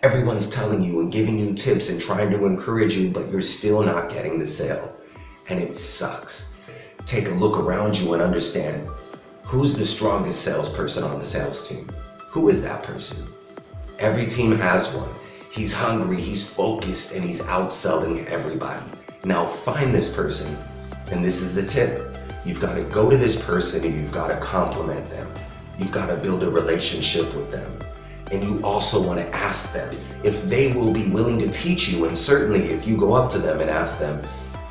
Everyone's telling you and giving you tips and trying to encourage you, but you're still not getting the sale. And it sucks. Take a look around you and understand, who's the strongest salesperson on the sales team? Who is that person? Every team has one. He's hungry, he's focused, and he's outselling everybody. Now find this person, and this is the tip. You've got to go to this person and you've got to compliment them. You've got to build a relationship with them. And you also want to ask them if they will be willing to teach you. And certainly if you go up to them and ask them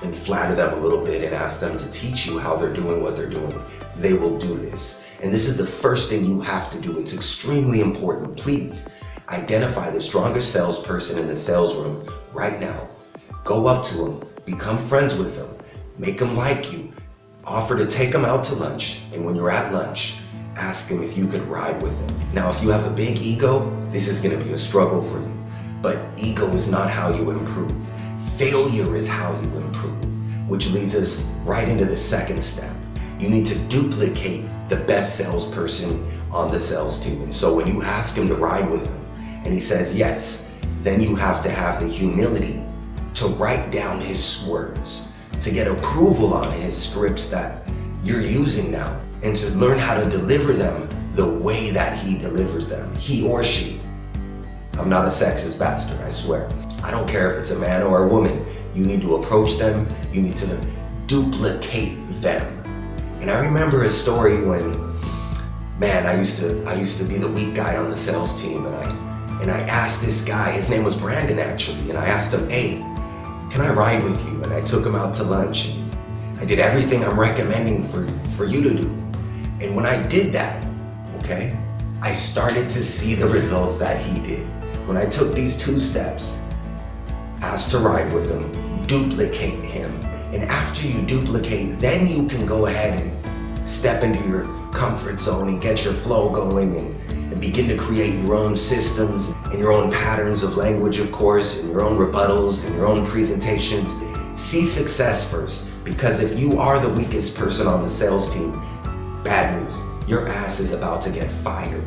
and flatter them a little bit and ask them to teach you how they're doing what they're doing, they will do this. And this is the first thing you have to do. It's extremely important. Please identify the strongest salesperson in the sales room right now. Go up to them, become friends with them, make them like you, offer to take them out to lunch. And when you're at lunch, ask them if you could ride with them. Now, if you have a big ego, this is going to be a struggle for you. But ego is not how you improve. Failure is how you improve, which leads us right into the second step. You need to duplicate the best salesperson on the sales team. And so when you ask him to ride with him and he says yes, then you have to have the humility to write down his words, to get approval on his scripts that you're using now, and to learn how to deliver them the way that he delivers them, he or she. I'm not a sexist bastard, I swear. I don't care if it's a man or a woman. You need to approach them, you need to duplicate them. And I remember a story when, man, I used to be the weak guy on the sales team, and I asked this guy, his name was Brandon actually, and I asked him, hey, can I ride with you? And I took him out to lunch. And I did everything I'm recommending for you to do. And when I did that, okay, I started to see the results that he did. When I took these 2 steps, ask to ride with him, duplicate him. And after you duplicate, then you can go ahead and step into your comfort zone and get your flow going and begin to create your own systems and your own patterns of language, of course, and your own rebuttals and your own presentations. See success first, because if you are the weakest person on the sales team, bad news, your ass is about to get fired.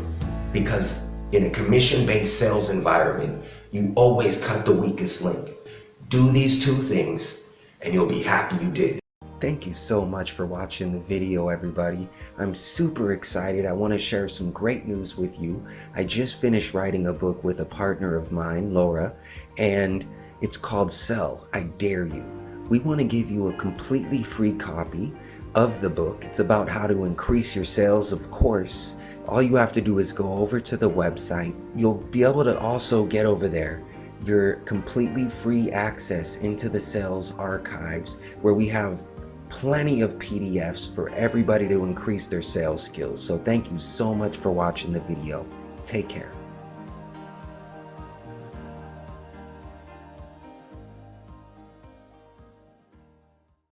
Because in a commission-based sales environment, you always cut the weakest link. Do these 2 things and you'll be happy you did. Thank you so much for watching the video, everybody. I'm super excited. I want to share some great news with you. I just finished writing a book with a partner of mine, Laura, and it's called Sell, I Dare You. We want to give you a completely free copy of the book. It's about how to increase your sales, of course. All you have to do is go over to the website. You'll be able to also get over there your completely free access into the sales archives, where we have plenty of PDFs for everybody to increase their sales skills. So thank you so much for watching the video. Take care.